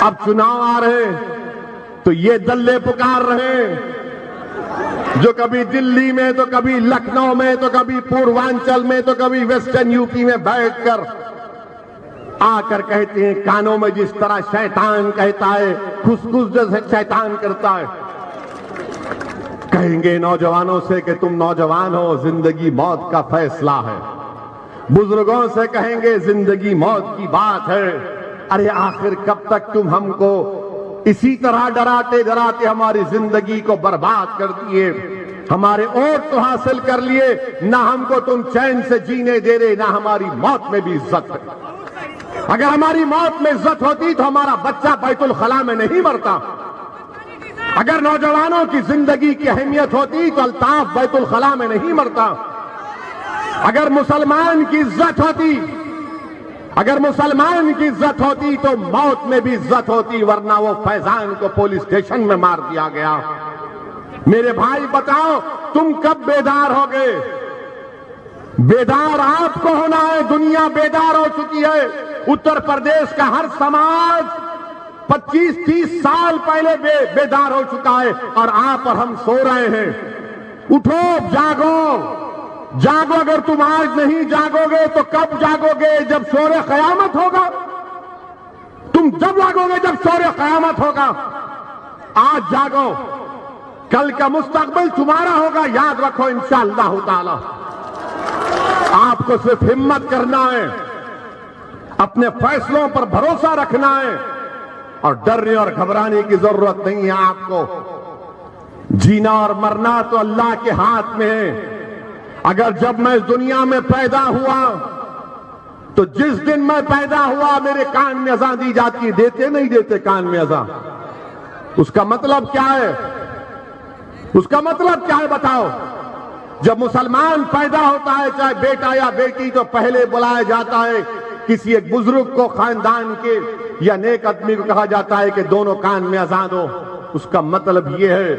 अब चुनाव आ रहे हैं तो ये दल्ले पुकार रहे हैं जो कभी दिल्ली में तो कभी लखनऊ में तो कभी पूर्वांचल में तो कभी वेस्टर्न यूपी में बैठकर आकर कहते हैं कानों में जिस तरह शैतान कहता है, खुसखुस जैसे शैतान करता है। कहेंगे नौजवानों से कि तुम नौजवान हो, जिंदगी मौत का फैसला है। बुजुर्गों से कहेंगे जिंदगी मौत की बात है। अरे आखिर कब तक तुम हमको इसी तरह डराते डराते हमारी जिंदगी को बर्बाद कर दिए। हमारे वोट तो हासिल कर लिए, ना हमको तुम चैन से जीने दे रहे, ना हमारी मौत में भी इज्जत है। अगर हमारी मौत में इज्जत होती तो हमारा बच्चा बैतुल खला में नहीं मरता। अगर नौजवानों की जिंदगी की अहमियत होती तो अल्ताफ बैतुल खला में नहीं मरता। अगर मुसलमान की इज्जत होती, अगर मुसलमान की इज्जत होती तो मौत में भी इज्जत होती, वरना वो फैजान को पुलिस स्टेशन में मार दिया गया। मेरे भाई बताओ तुम कब बेदार हो गए? बेदार आपको होना है। दुनिया बेदार हो चुकी है। उत्तर प्रदेश का हर समाज 25-30 साल पहले बेदार हो चुका है और आप और हम सो रहे हैं। उठो, जागो, जागो। अगर तुम आज नहीं जागोगे तो कब जागोगे? जब शोरे क़यामत होगा। तुम जब जागोगे जब शोरे क़यामत होगा। आज जागो, कल का मुस्तकबिल तुम्हारा होगा। याद रखो इंशाअल्लाह ताला। आपको सिर्फ हिम्मत करना है, अपने फैसलों पर भरोसा रखना है और डरने और घबराने की जरूरत नहीं है आपको। जीना और मरना तो अल्लाह के हाथ में है। अगर जब मैं इस दुनिया में पैदा हुआ तो जिस दिन मैं पैदा हुआ मेरे कान में अज़ान दी जाती है। देते नहीं देते कान में अज़ान? उसका मतलब क्या है? उसका मतलब क्या है बताओ? जब मुसलमान पैदा होता है, चाहे बेटा या बेटी, तो पहले बुलाया जाता है किसी एक बुजुर्ग को, खानदान के या नेक आदमी को कहा जाता है कि दोनों कान में अज़ान दो। उसका मतलब यह है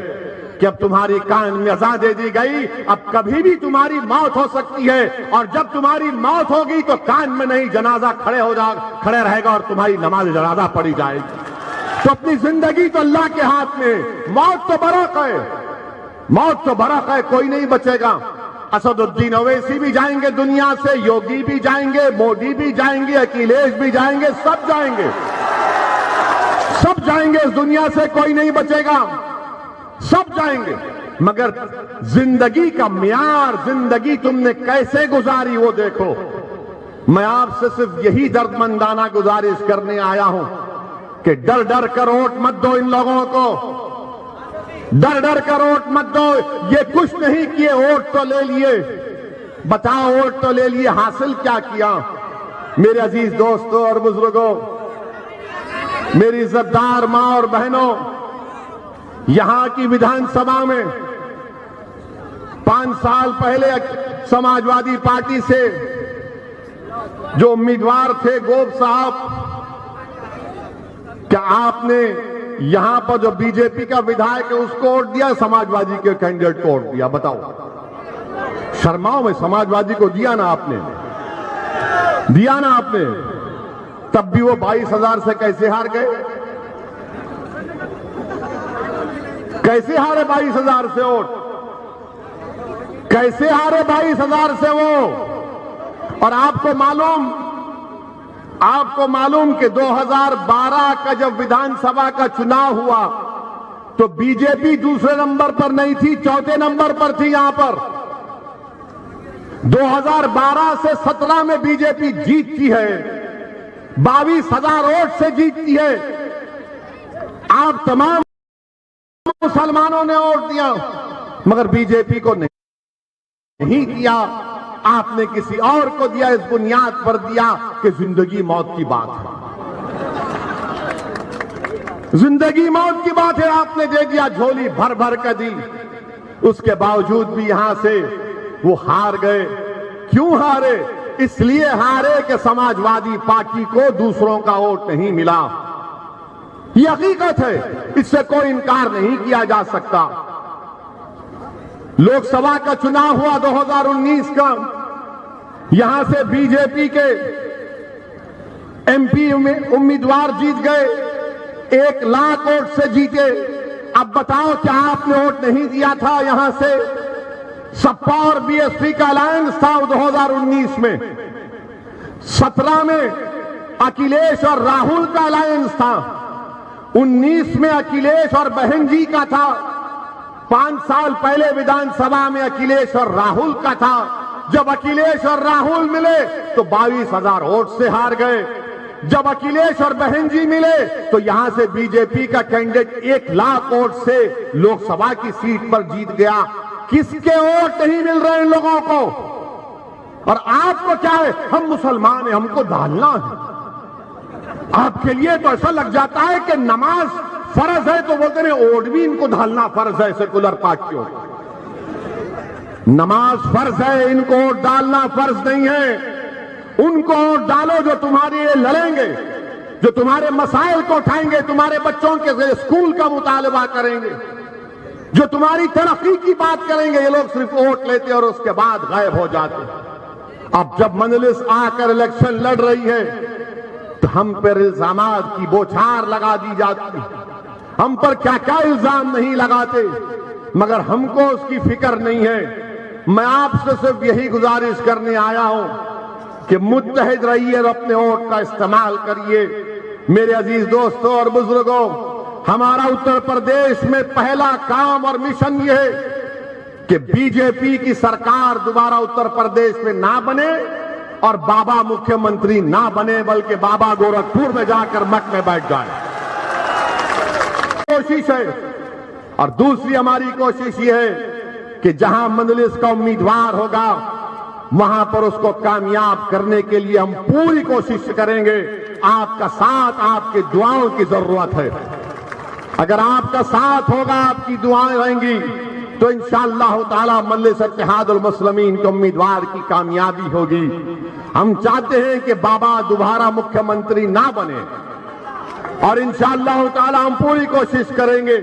कि अब तुम्हारी कान में अज़ान दे दी गई, अब कभी भी तुम्हारी मौत हो सकती है और जब तुम्हारी मौत होगी तो कान में नहीं, जनाजा खड़े रहेगा और तुम्हारी नमाज जनाजा पढ़ी जाएगी। तो अपनी जिंदगी तो अल्लाह के हाथ में। मौत तो बरक है, मौत तो बरक है, कोई नहीं बचेगा। असदुद्दीन ओवैसी भी जाएंगे दुनिया से, योगी भी जाएंगे, मोदी भी जाएंगे, अखिलेश भी जाएंगे, सब जाएंगे, सब जाएंगे इस दुनिया से, कोई नहीं बचेगा, सब जाएंगे। मगर जिंदगी का म्यार, जिंदगी तुमने कैसे गुजारी वो देखो। मैं आपसे सिर्फ यही दर्दमंदाना गुजारिश करने आया हूं कि डर डर कर वोट मत दो इन लोगों को, डर डर कर वोट मत दो। ये कुछ नहीं किए, वोट तो ले लिए। बताओ वोट तो ले लिए, हासिल क्या किया? मेरे अजीज दोस्तों और बुजुर्गों, मेरी इज्जतदार मां और बहनों, यहां की विधानसभा में 5 साल पहले समाजवादी पार्टी से जो उम्मीदवार थे गोप साहब, क्या आपने यहां पर जो बीजेपी का विधायक है उसको वोट दिया, समाजवादी के कैंडिडेट को वोट दिया? बताओ, शर्माओ में समाजवादी को दिया ना आपने, दिया ना आपने? तब भी वो 22,000 से कैसे हार गए? कैसे हारे 22,000 से वोट? कैसे हारे 22,000 से वो? और आपको मालूम कि 2012 का जब विधानसभा का चुनाव हुआ तो बीजेपी दूसरे नंबर पर नहीं थी, चौथे नंबर पर थी। यहां पर 2012 से 17 में बीजेपी जीतती है, 22,000 वोट से जीतती है। आप तमाम मुसलमानों ने वोट दिया मगर बीजेपी को नहीं दिया। आपने किसी और को दिया, इस बुनियाद पर दिया कि जिंदगी मौत की बात है, जिंदगी मौत की बात है। आपने दे दिया, झोली भर भर कर दी। उसके बावजूद भी यहां से वो हार गए। क्यों हारे? इसलिए हारे कि समाजवादी पार्टी को दूसरों का वोट नहीं मिला। ये हकीकत है, इससे कोई इनकार नहीं किया जा सकता। लोकसभा का चुनाव हुआ 2019 का, यहां से बीजेपी के एमपी उम्मीदवार जीत गए 1 लाख वोट से जीते। अब बताओ क्या आपने वोट नहीं दिया था? यहां से सपा और बीएसपी का अलायंस था 2019 में, 17 में अखिलेश और राहुल का अलायंस था, 19 में अखिलेश और बहन जी का था, 5 साल पहले विधानसभा में अखिलेश और राहुल का था। जब अखिलेश और राहुल मिले तो 22,000 वोट से हार गए। जब अखिलेश और बहन जी मिले तो यहां से बीजेपी का कैंडिडेट 1 लाख वोट से लोकसभा की सीट पर जीत गया। किसके वोट नहीं मिल रहे इन लोगों को? और आपको क्या है, हम मुसलमान हैं, हमको डालना है। आपके लिए तो ऐसा लग जाता है कि नमाज फर्ज है तो बोलते हैं वोट भी इनको डालना फर्ज है। सेकुलर पार्टियों, नमाज फर्ज है, इनको वोट डालना फर्ज नहीं है। उनको वोट डालो जो तुम्हारे लिए लड़ेंगे, जो तुम्हारे मसाइल को उठाएंगे, तुम्हारे बच्चों के स्कूल का मुतालबा करेंगे, जो तुम्हारी तरक्की की बात करेंगे। ये लोग सिर्फ वोट लेते और उसके बाद गायब हो जाते। अब जब मजलिस आकर इलेक्शन लड़ रही है तो हम पर इल्जामात की बौछार लगा दी जाती है। हम पर क्या क्या इल्जाम नहीं लगाते, मगर हमको उसकी फिक्र नहीं है। मैं आपसे सिर्फ यही गुजारिश करने आया हूं कि मुत्तहिद रहिए और अपने वोट का इस्तेमाल करिए। मेरे अजीज दोस्तों और बुजुर्गों, हमारा उत्तर प्रदेश में पहला काम और मिशन यह है कि बीजेपी की सरकार दोबारा उत्तर प्रदेश में ना बने और बाबा मुख्यमंत्री ना बने, बल्कि बाबा गोरखपुर में जाकर मठ में बैठ जाए। कोशिश है। और दूसरी हमारी कोशिश यह है कि जहां मजलिस का उम्मीदवार होगा वहां पर उसको कामयाब करने के लिए हम पूरी कोशिश करेंगे। आपका साथ, आपकी दुआओं की जरूरत है। अगर आपका साथ होगा, आपकी दुआएं रहेंगी तो इंशाअल्लाह ताला मजलिस इत्तेहादुल मुस्लिमीन के उम्मीदवार की कामयाबी होगी। हम चाहते हैं कि बाबा दोबारा मुख्यमंत्री ना बने और इंशाअल्लाह ताला हम पूरी कोशिश करेंगे।